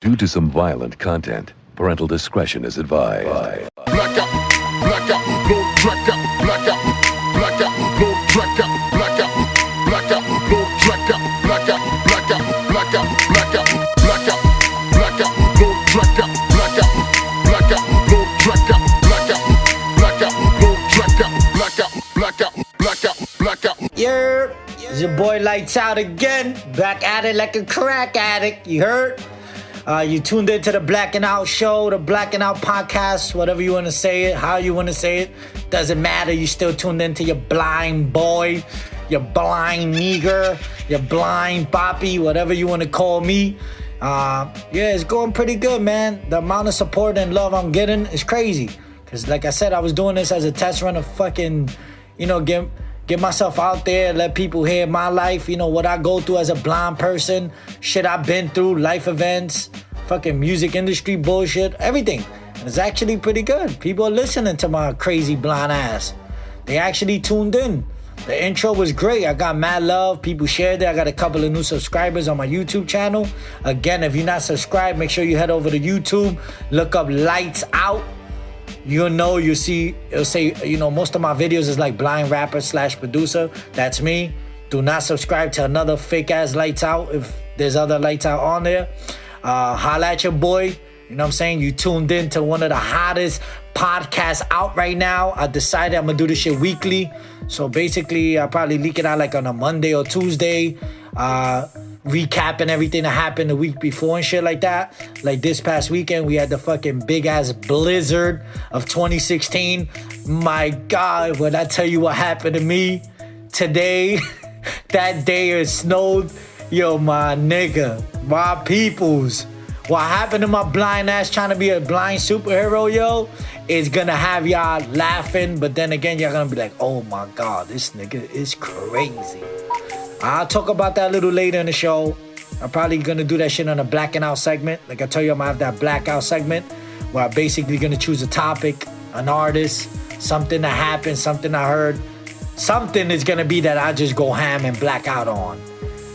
Due to some violent content, parental discretion is advised. Blackout, blackout, blow blackout, blackout, blackout, blow blackout, blackout, blackout, blow blackout, blackout, blackout, blackout, blackout, blackout, blackout, blow blackout, blackout, blackout, blow blackout, blackout, blackout, blow blackout, blackout, blackout, blackout, blackout. Yeah, it's your boy Lightsout again, back at it like a crack addict. You heard? You tuned into the Blacking Out show, the Blacking Out podcast, whatever you want to say it, how you want to say it. Doesn't matter. You still tuned into your blind boy, your blind nigger, your blind poppy, whatever you want to call me. Yeah, it's going pretty good, man. The amount of support and love I'm getting is crazy. Because like I said, I was doing this as a test run of fucking, get myself out there, let people hear my life, what I go through as a blind person, shit I've been through, life events, fucking music industry bullshit, everything. And it's actually pretty good. People are listening to my crazy blind ass. They actually tuned in. The intro was great. I got mad love. People shared it. I got a couple of new subscribers on my YouTube channel. Again, if you're not subscribed, make sure you head over to YouTube, look up Lights Out. You'll see, it'll say, most of my videos is like blind rapper / producer. That's me. Do not subscribe to another fake ass Lights Out if there's other Lights Out on there. Holla at your boy. You know what I'm saying? You tuned in to one of the hottest podcasts out right now. I decided I'm going to do this shit weekly. So basically, I'll probably leak it out like on a Monday or Tuesday. Recapping everything that happened the week before and shit like that. Like this past weekend, we had the fucking big ass blizzard of 2016. My God, when I tell you what happened to me today, that day it snowed. Yo, my nigga, my peoples. What happened to my blind ass trying to be a blind superhero, yo, is gonna have y'all laughing. But then again, y'all gonna be like, oh my God, this nigga is crazy. I'll talk about that a little later in the show. I'm probably gonna do that shit on a Blacking Out segment. Like I tell you, I'm gonna have that blackout segment where I'm basically gonna choose a topic, an artist, something that happened, something I heard. Something is gonna be that I just go ham and black out on.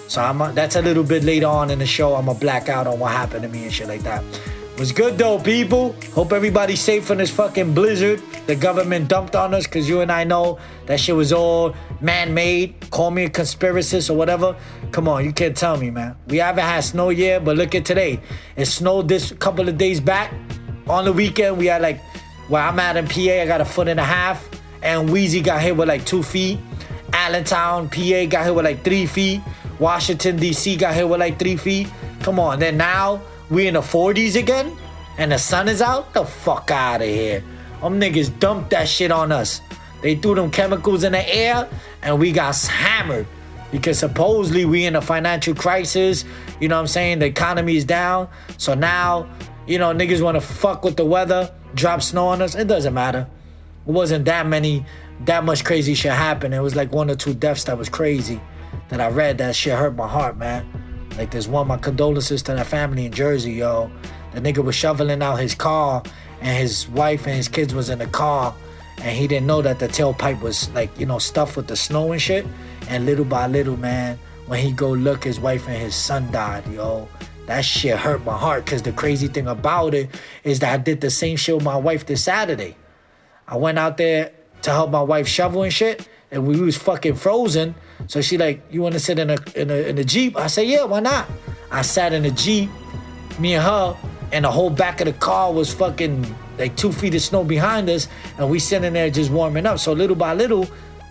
So that's a little bit later on in the show. I'm gonna black out on what happened to me and shit like that. Was good though, people. Hope everybody's safe from this fucking blizzard the government dumped on us, because you and I know that shit was all man-made. Call me a conspiracist or whatever. Come on, you can't tell me, man. We haven't had snow yet, but look at today. It snowed this couple of days back. On the weekend, we had like, where I'm at in PA, I got 1.5 feet. And Wheezy got hit with like 2 feet. Allentown, PA got hit with like 3 feet. Washington, D.C. got hit with like 3 feet. Come on, then now we in the 40s again? And the sun is out? The fuck out of here. Them niggas dumped that shit on us. They threw them chemicals in the air and we got hammered. Because supposedly we in a financial crisis. You know what I'm saying? The economy is down. So now, niggas want to fuck with the weather, drop snow on us. It doesn't matter. It wasn't that much crazy shit happen. It was like 1 or 2 deaths that was crazy. That I read, that shit hurt my heart, man. Like there's one, my condolences to that family in Jersey, yo. The nigga was shoveling out his car and his wife and his kids was in the car and he didn't know that the tailpipe was like, stuffed with the snow and shit. And little by little, man, when he go look, his wife and his son died, yo. That shit hurt my heart, because the crazy thing about it is that I did the same shit with my wife this Saturday. I went out there to help my wife shovel and shit, and we was fucking frozen. So she like, you want to sit in a Jeep? I said, yeah, why not? I sat in a Jeep, me and her, and the whole back of the car was fucking like 2 feet of snow behind us, and we sitting there just warming up. So little by little,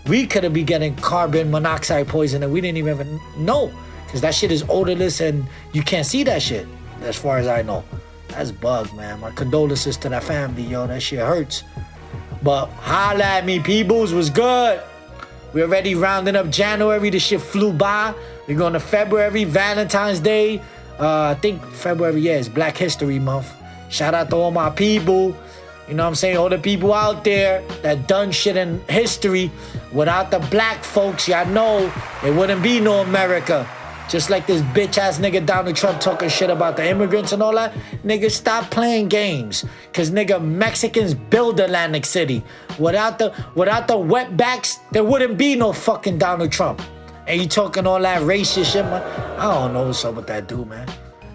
we could have been getting carbon monoxide poison, and we didn't even know, because that shit is odorless and you can't see that shit, as far as I know. That's bug, man. My condolences to that family, yo. That shit hurts. But holla at me, peoples. Was good. We're already rounding up January. This shit flew by. We're going to February, Valentine's Day. I think February, is Black History Month. Shout out to all my people. You know what I'm saying? All the people out there that done shit in history. Without the black folks, y'all know it wouldn't be no America. Just like this bitch ass nigga Donald Trump talking shit about the immigrants and all that. Nigga, stop playing games. Cause nigga, Mexicans build Atlantic City. Without the wetbacks, there wouldn't be no fucking Donald Trump. And you talking all that racist shit, man. I don't know what's up with that dude, man.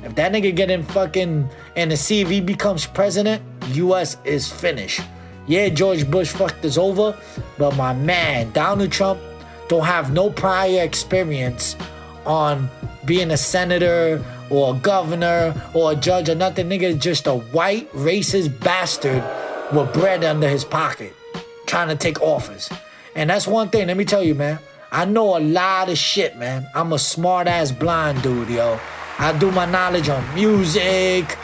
If that nigga get in fucking in the sea, if he becomes president, U.S. is finished. Yeah, George Bush fucked us over, but my man, Donald Trump don't have no prior experience on being a senator or a governor or a judge or nothing. Nigga is just a white racist bastard with bread under his pocket trying to take office. And that's one thing, let me tell you, man. I know a lot of shit, man. I'm a smart-ass blind dude, yo. I do my knowledge on music,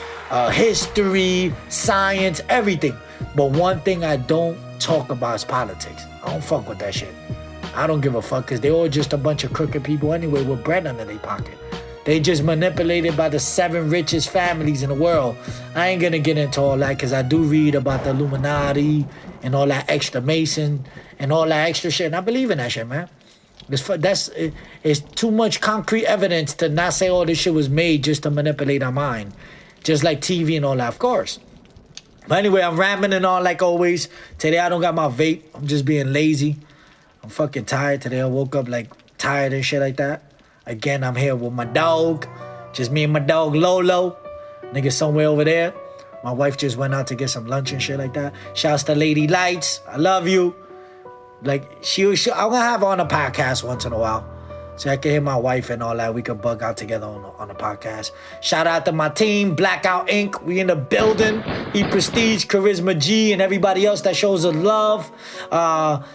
history, science, everything. But one thing I don't talk about is politics. I don't fuck with that shit. I don't give a fuck because they all just a bunch of crooked people anyway with bread under their pocket. They just manipulated by the 7 richest families in the world. I ain't gonna get into all that because I do read about the Illuminati and all that extra Mason and all that extra shit. And I believe in that shit, man. It's too much concrete evidence to not say all this shit was made just to manipulate our mind. Just like TV and all that, of course. But anyway, I'm rambling on like always. Today I don't got my vape. I'm just being lazy. I'm fucking tired today. I woke up like tired and shit like that. Again, I'm here with my dog. Just me and my dog Lolo. Nigga somewhere over there. My wife just went out to get some lunch and shit like that. Shouts to Lady Lights. I love you. Like, I'm gonna have her on a podcast once in a while. So I can hear my wife and all that. We can bug out together on a podcast. Shout out to my team, Blackout Inc. We in the building. Prestige, Charisma G, and everybody else that shows us love.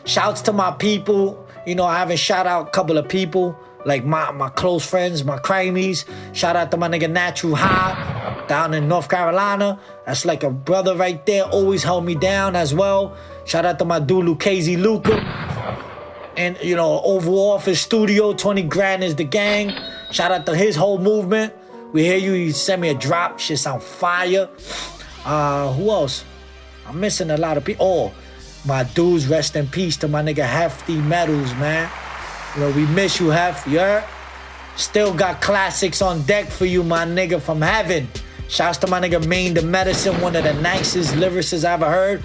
Shouts to my people. You know, I haven't shout out a couple of people. Like my close friends, my crimies. Shout out to my nigga Natural High down in North Carolina. That's like a brother right there. Always held me down as well. Shout out to my dude Lucchese Luca. And, you know, Oval Office Studio, 20 grand is the gang. Shout out to his whole movement. We hear you. You send me a drop. Shit's on fire. Who else? I'm missing a lot of people. Oh, my dudes, rest in peace to my nigga Hefty Metals, man. You know, we miss you, Hef. You heard? Still got classics on deck for you, my nigga from heaven. Shouts to my nigga Maine the Medicine, one of the nicest lyricists I ever heard.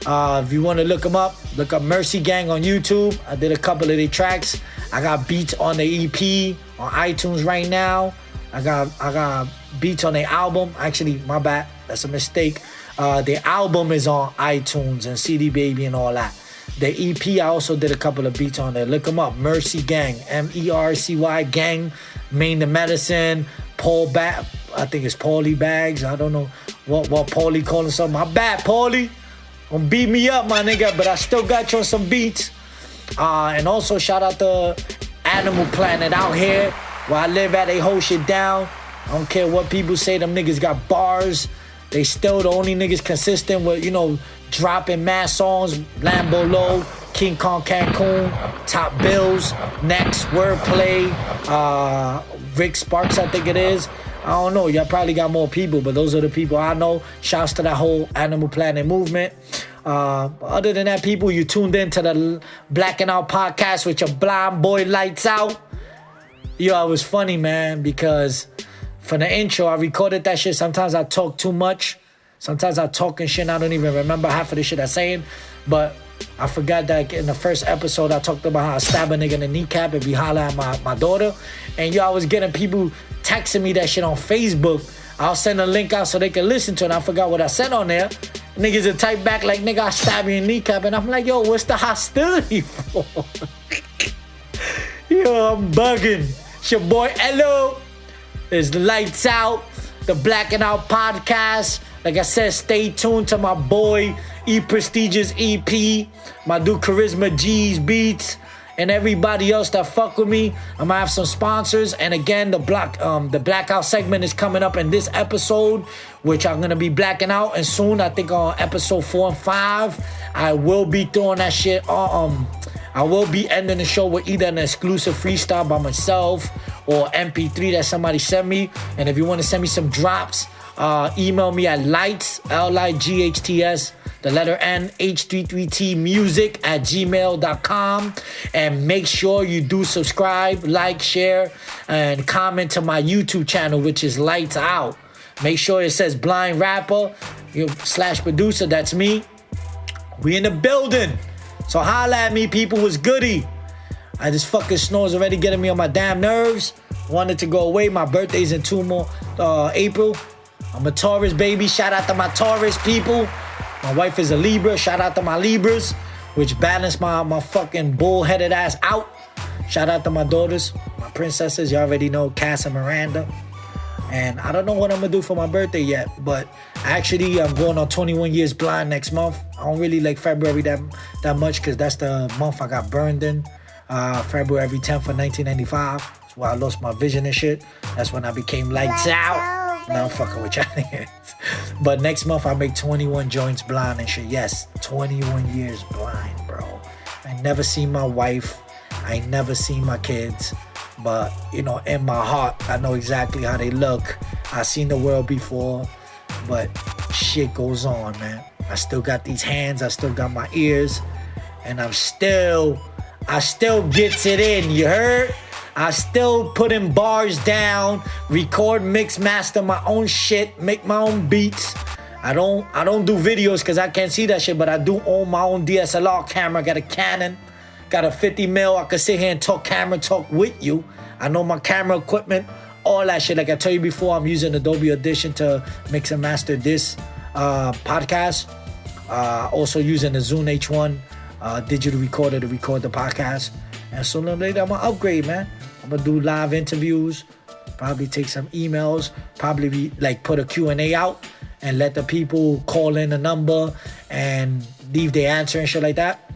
If you want to look him up, look up Mercy Gang on YouTube. I did a couple of their tracks. I got beats on the EP on iTunes right now. I got beats on their album. Actually, my bad. That's a mistake. The album is on iTunes and CD Baby and all that. The EP, I also did a couple of beats on there. Look them up. Mercy Gang. Mercy Gang. Maine the Medicine. I think it's Paulie Bags. I don't know what Paulie calling something. My bad, Paulie. Don't beat me up, my nigga, but I still got you on some beats. And also shout out to Animal Planet out here where I live at. They hold shit down. I don't care what people say. Them niggas got bars. They still the only niggas consistent with, you know, dropping mad songs. Lambo Low, King Kong Cancun, Top Bills, Next, Wordplay, Rick Sparks, I think it is. I don't know. Y'all probably got more people, but those are the people I know. Shouts to that whole Animal Planet movement. Other than that, people, you tuned in to the Blacking Out podcast with your blind boy Lightsout. Yo, it was funny, man, because for the intro, I recorded that shit. Sometimes I talk too much. Sometimes I talk and shit and I don't even remember half of the shit I'm saying. But I forgot that in the first episode, I talked about how I stab a nigga in the kneecap if he holler at my daughter. And yo, I was getting people texting me that shit on Facebook. I'll send a link out so they can listen to it. And I forgot what I said on there. Niggas will type back like, nigga, I stab you in the kneecap. And I'm like, yo, what's the hostility for? Yo, I'm bugging. It's your boy, Hello. It's Lights Out, the Blacking Out podcast. Like I said, stay tuned to my boy, Prestige's EP, my dude Charisma G's beats, and everybody else that fuck with me. I'm gonna have some sponsors. And again, the blackout segment is coming up in this episode, which I'm gonna be blacking out. And soon, I think on episode 4 and 5, I will be throwing that shit on. I will be ending the show with either an exclusive freestyle by myself or MP3 that somebody sent me. And if you want to send me some drops, email me at lights, LIGHTS, the letter N, H33T music at gmail.com. And make sure you do subscribe, like, share, and comment to my YouTube channel, which is Lights Out. Make sure it says Blind Rapper / producer. That's me. We in the building. So holla at me, people. Was goody. This fucking snow is already getting me on my damn nerves. Wanted to go away. My birthday's in 2 April. I'm a Taurus, baby. Shout out to my Taurus people. My wife is a Libra. Shout out to my Libras, which balance my fucking bullheaded ass out. Shout out to my daughters, my princesses. You already know, Cass and Miranda. And I don't know what I'm going to do for my birthday yet, but actually I'm going on 21 years blind next month. I don't really like February that much because that's the month I got burned in. February 10th of 1995. That's why I lost my vision and shit. That's when I became lights out. Now I'm fucking with y'all. But next month I make 21 joints blind and shit. Yes, 21 years blind, bro. I never seen my wife. I never seen my kids. But, you know, in my heart, I know exactly how they look. I seen the world before. But shit goes on, man. I still got these hands. I still got my ears. And I still gets it in, you heard? I still putting bars down, record, mix, master my own shit, make my own beats. I don't do videos because I can't see that shit, but I do own my own DSLR camera. Got a Canon, got a 50 mil. I can sit here and talk with you. I know my camera equipment, all that shit. Like I told you before, I'm using Adobe Audition to mix and master this podcast. Also using the Zoom H1 digital recorder to record the podcast. And sooner or later, I'm going to upgrade, man. I'm going to do live interviews, probably take some emails, probably put a Q&A out and let the people call in a number and leave their answer and shit like that.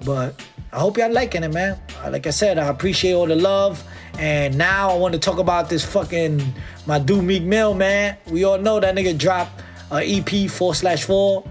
But I hope y'all liking it, man. Like I said, I appreciate all the love. And now I want to talk about this my dude Meek Mill, man. We all know that nigga dropped EP 4/4.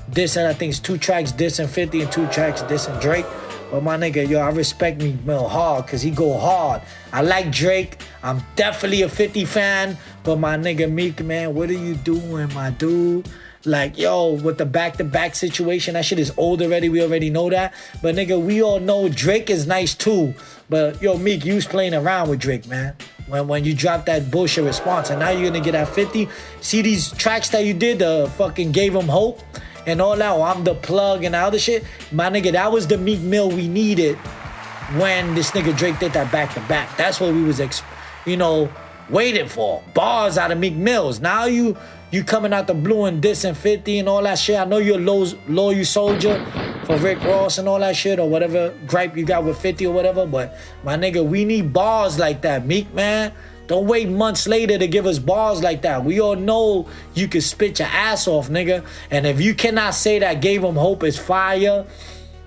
This and I think it's 2 tracks, Diss and 50, and 2 tracks, Diss and Drake. But my nigga, yo, I respect Meek Mill hard because he go hard. I like Drake. I'm definitely a 50 fan. But my nigga Meek, man, what are you doing, my dude? Like, yo, with the back-to-back situation, that shit is old already. We already know that. But nigga, we all know Drake is nice too. But yo, Meek, you was playing around with Drake, man. When you dropped that bullshit response, and now you're gonna get at 50. See these tracks that you did, fucking Gave Him Hope and all that, I'm the plug and all the shit. My nigga, that was the Meek Mill we needed when this nigga Drake did that back-to-back. That's what we was, waiting for. Bars out of Meek Mills. Now you coming out the blue and Diss and 50 and all that shit. I know you're a loyal soldier for Rick Ross and all that shit or whatever gripe you got with 50 or whatever. But my nigga, we need bars like that, Meek, man. Don't wait months later to give us bars like that. We all know you can spit your ass off, nigga. And if you cannot say that Gave Him Hope is fire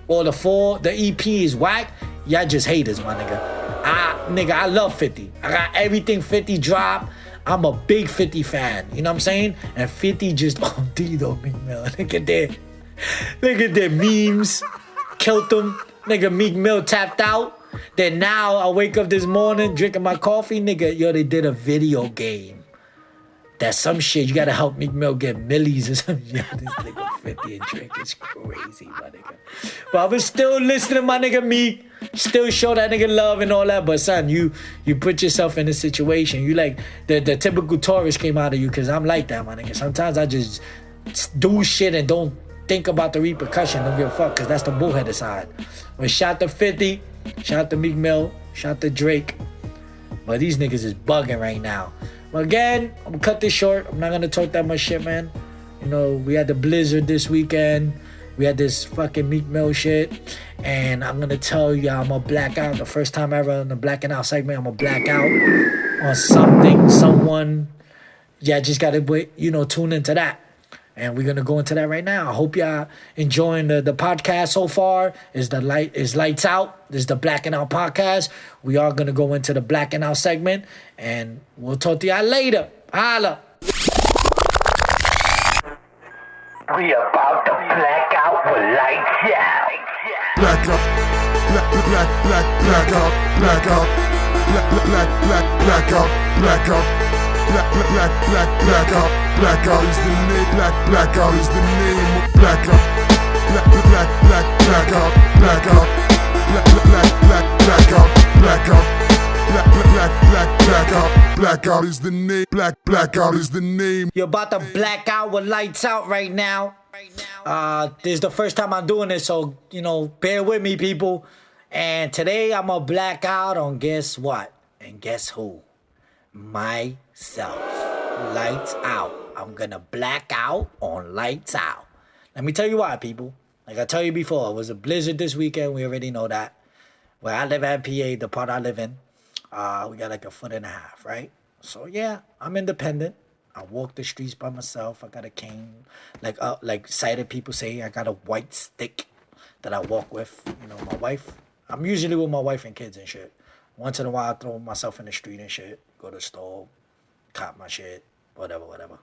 or the EP is whack, y'all just haters, my nigga. I love 50. I got everything 50 drop. I'm a big 50 fan. You know what I'm saying? And 50 just OD'd on me, man. Look at their memes. Killed them. Nigga, Meek Mill tapped out. Then now I wake up this morning drinking my coffee, nigga. Yo, they did a video game. That's some shit. You gotta help Meek Mill get millies or something. Yo, this nigga 50 and Drake is crazy, my nigga. But I was still listening to my nigga Meek. Still show that nigga love and all that. But son, you put yourself in a situation. You like the typical Taurus came out of you because I'm like that, my nigga. Sometimes I just do shit and don't think about the repercussion. Don't give a fuck because that's the bullheaded side. But shout to 50. Shout to Meek Mill. Shout to Drake. But these niggas is bugging right now. But again, I'm gonna cut this short. I'm not gonna talk that much shit, man. You know, we had the blizzard this weekend. We had this fucking Meek Mill shit. And I'm gonna tell you, I'm gonna black out. The first time ever in the Blacking Out segment, I'm gonna black out on something, someone. Yeah, just gotta wait, tune into that. And we're gonna go into that right now. I hope y'all enjoying the podcast so far. Is Lights Out. This is the Blacking Out podcast. We are gonna go into the Blacking Out segment, and we'll talk to y'all later. Holla. We about to black out with Lights Out. Black out, black out, black out, black out, black out. Black out is the name. Black out is the name. Black out, black out, black out, black out. Blackout is the name. Blackout is the name. You're about to black out with Lights Out right now. This is the first time I'm doing this, so bear with me, people. And today I'm gonna black out on guess what? And guess who? Myself. Lights out. I'm gonna black out on Lights Out. Let me tell you why, people. Like I tell you before, it was a blizzard this weekend. We already know that. Where I live at PA, the part I live in, we got like 1.5 feet, right? So yeah, I'm independent. I walk the streets by myself. I got a cane. Like sighted people say, I got a white stick that I walk with. You know, my wife. I'm usually with my wife and kids and shit. Once in a while, I throw myself in the street and shit. Go to the store, cop my shit, whatever.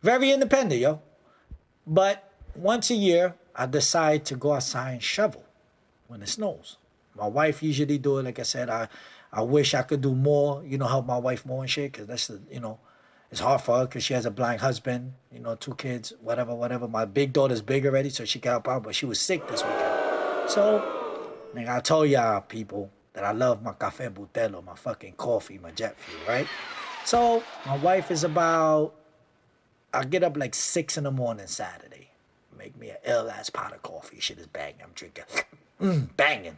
Very independent, yo. But once a year, I decide to go outside and shovel when it snows. My wife usually do it. Like I said, I wish I could do more, help my wife more and shit, because that's it's hard for her because she has a blind husband, 2 kids, whatever. My big daughter's big already, so she can help out, but she was sick this weekend. So, I told y'all people that I love my Café Butelo, my fucking coffee, my jet fuel, right? So, my wife is I get up like 6 in the morning Saturday. Make me an ill-ass pot of coffee. Shit is banging. I'm drinking. Banging.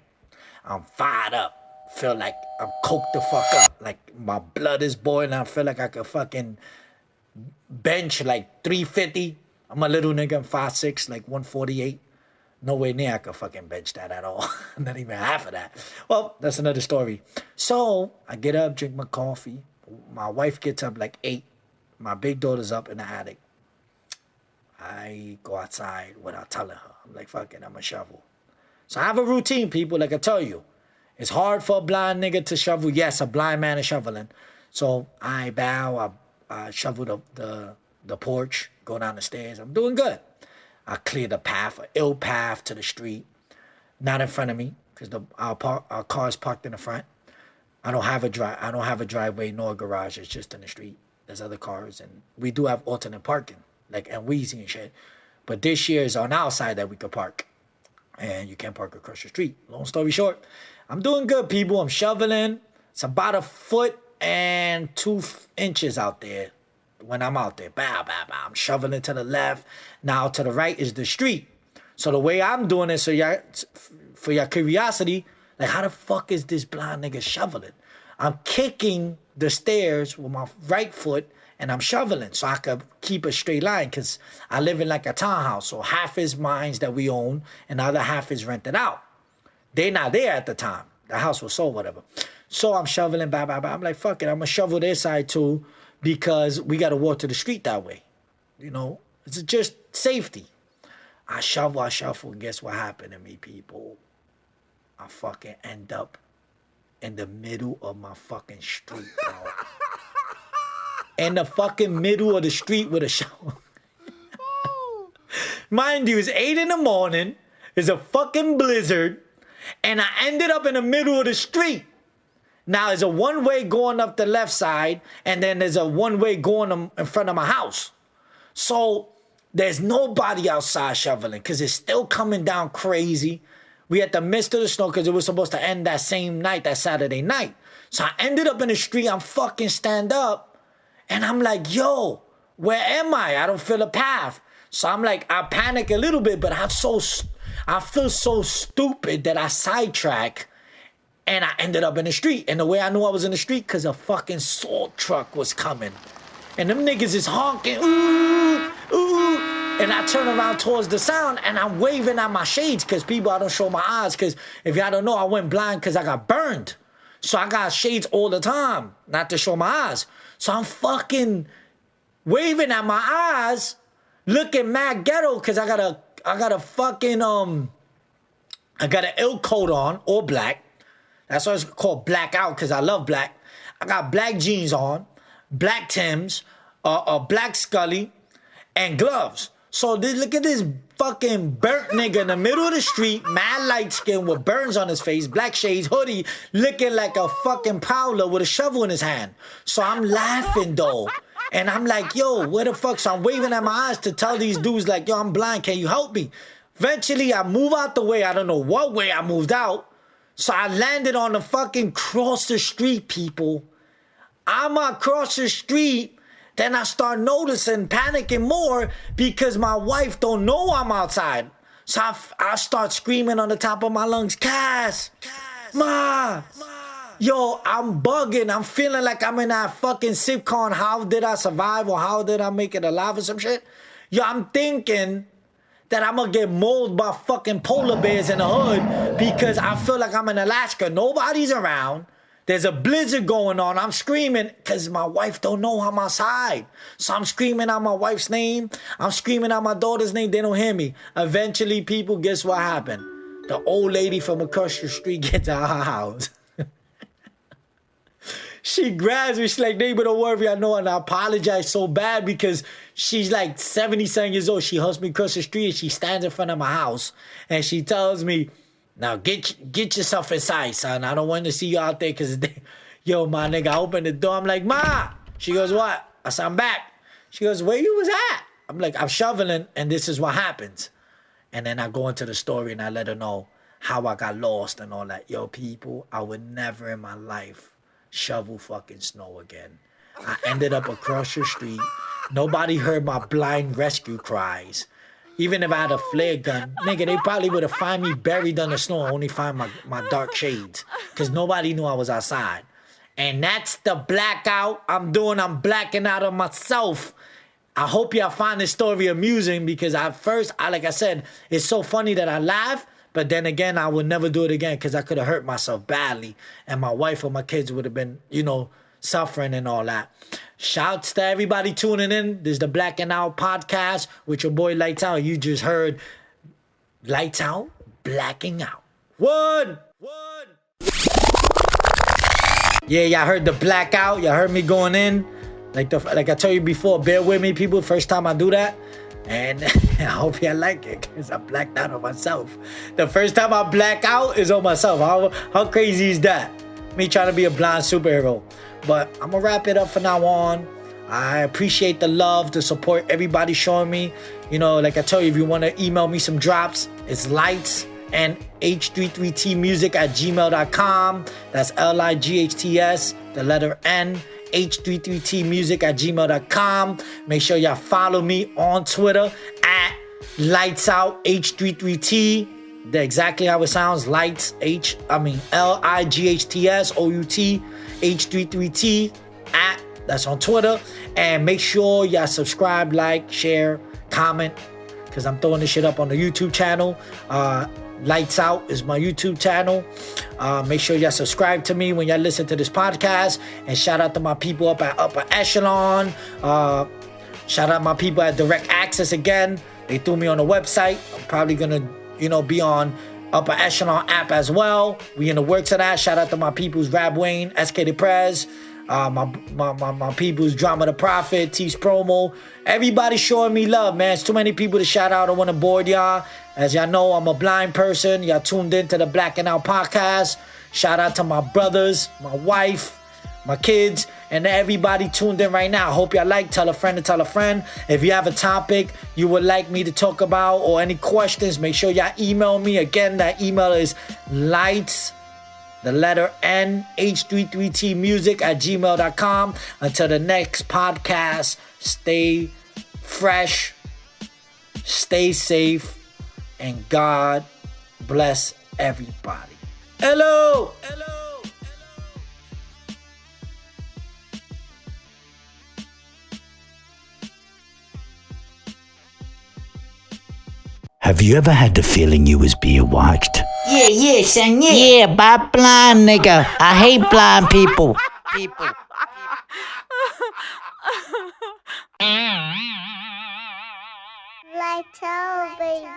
I'm fired up. Feel like I'm coked the fuck up. Like my blood is boiling. I feel like I could fucking bench like 350. I'm a little nigga. I'm 5'6", like 148. No way near I could fucking bench that at all. Not even half of that. Well, that's another story. So I get up, drink my coffee. My wife gets up like 8. My big daughter's up in the attic. I go outside without telling her. I'm like, fuck it, I'm a shovel. So I have a routine, people, like I tell you. It's hard for a blind nigga to shovel. Yes, a blind man is shoveling. So I bow, I shovel the porch, go down the stairs. I'm doing good. I clear the path, an ill path to the street. Not in front of me, because our car's parked in the front. I don't have a driveway nor a garage. It's just in the street. There's other cars, and we do have alternate parking, like and Wheezy and shit. But this year is on our side that we could park, and you can't park across the street. Long story short, I'm doing good, people. I'm shoveling. It's about 1.2 feet out there when I'm out there. Bow, bow, bow. I'm shoveling to the left. Now to the right is the street. So the way I'm doing it, for your curiosity, like how the fuck is this blind nigga shoveling? I'm kicking the stairs with my right foot and I'm shoveling so I could keep a straight line, because I live in like a townhouse. So half is mine that we own and the other half is rented out. They're not there at the time. The house was sold, whatever. So I'm shoveling, blah, blah, blah. I'm like, fuck it, I'm going to shovel this side too, because we got to walk to the street that way. It's just safety. I shovel. Guess what happened to me, people? I fucking end up in the middle of my fucking street, bro. In the fucking middle of the street with a shovel. Mind you, it's 8 in the morning. There's a fucking blizzard. And I ended up in the middle of the street. Now, there's a one-way going up the left side, and then there's a one-way going in front of my house. So there's nobody outside shoveling because it's still coming down crazy. We had the midst of the snow because it was supposed to end that same night, that Saturday night. So I ended up in the street. I'm fucking stand up, and I'm like, yo, where am I? I don't feel a path. So I'm like, I panic a little bit, but I feel so stupid that I sidetrack. And I ended up in the street. And the way I knew I was in the street, because a fucking salt truck was coming. And them niggas is honking, ooh, ooh. And I turn around towards the sound, and I'm waving at my shades, because people, I don't show my eyes, because if y'all don't know, I went blind because I got burned. So I got shades all the time, not to show my eyes. So I'm fucking waving at my eyes, looking mad ghetto, because I got a fucking, I got an ill coat on, all black. That's why it's called blackout, because I love black. I got black jeans on, black Timbs, a black Scully, and gloves. So look at this fucking burnt nigga in the middle of the street, mad light skin with burns on his face, black shades, hoodie, looking like a fucking prowler with a shovel in his hand. So I'm laughing though. And I'm like, yo, where the fuck? So I'm waving at my eyes to tell these dudes like, yo, I'm blind, can you help me? Eventually I move out the way. I don't know what way I moved out. So I landed on the fucking cross the street, people. I'm across the street. Then I start noticing, panicking more because my wife don't know I'm outside. So I start screaming on the top of my lungs, Cass, Ma, Yo, I'm bugging. I'm feeling like I'm in that fucking sitcom, How Did I Survive, or How Did I Make It Alive, or some shit. Yo, I'm thinking that I'm gonna get mauled by fucking polar bears in the hood because I feel like I'm in Alaska. Nobody's around. There's a blizzard going on. I'm screaming because my wife don't know I'm outside. So I'm screaming out my wife's name. I'm screaming out my daughter's name. They don't hear me. Eventually, people, guess what happened? The old lady from across the street gets out of her house. She grabs me. She's like, neighbor, don't worry, I know. And I apologize so bad because she's like 77 years old. She helps me cross the street and she stands in front of my house. And she tells me, now get yourself inside, son. I don't want to see you out there because, yo, my nigga, I open the door. I'm like, Ma. She goes, what? I said, I'm back. She goes, where you was at? I'm like, I'm shoveling and this is what happens. And then I go into the story and I let her know how I got lost and all that. Yo, people, I would never in my life shovel fucking snow again. I ended up across the street. Nobody heard my blind rescue cries. Even if I had a flare gun, nigga, they probably would have found me buried under snow and only find my dark shades. Because nobody knew I was outside. And that's the blackout I'm doing. I'm blacking out on myself. I hope y'all find this story amusing because at first, like I said, it's so funny that I laugh. But then again, I would never do it again because I could have hurt myself badly. And my wife or my kids would have been, suffering and all that. Shouts to everybody tuning in. This is the Blacking Out podcast with your boy Lightsout. You just heard Lightsout, Blacking Out. One. Yeah, y'all heard the blackout. Y'all heard me going in. Like I told you before, bear with me, people. First time I do that. And I hope y'all like it because I blacked out on myself. The first time I black out is on myself. How crazy is that? Me trying to be a blind superhero. But I'm going to wrap it up from now on. I appreciate the love, the support everybody showing me. Like I told you, if you want to email me some drops, it's lights and h33tmusic@gmail.com. That's LIGHTS, the letter N. h33tmusic@gmail.com. Make sure y'all follow me on Twitter at Lightsout H33T. That's exactly how it sounds. LIGHTSOUT H33T that's on Twitter. And make sure y'all subscribe, like, share, comment, because I'm throwing this shit up on the YouTube channel. Lights Out is my YouTube channel. Make sure y'all subscribe to me when y'all listen to this podcast. And shout out to my people up at Upper Echelon. Shout out my people at Direct Access again. They threw me on the website. I'm probably gonna, be on Upper Echelon app as well. We in the works of that. Shout out to my people's Rab Wayne, SK the Prez. My people's Drama the Prophet, Tease Promo. Everybody showing me love, man. It's too many people to shout out. I want to board y'all. As y'all know, I'm a blind person. Y'all tuned into the Blacking Out podcast. Shout out to my brothers, my wife, my kids, and everybody tuned in right now. I hope y'all like. Tell a friend to tell a friend. If you have a topic you would like me to talk about or any questions, make sure y'all email me. Again, that email is lights, the letter N, h33tmusic@gmail.com. Until the next podcast, stay fresh, stay safe, and God bless everybody. Hello. Have you ever had the feeling you was being watched? Yeah, son, yeah. Yeah, by blind nigga. I hate blind people. Lights out, baby.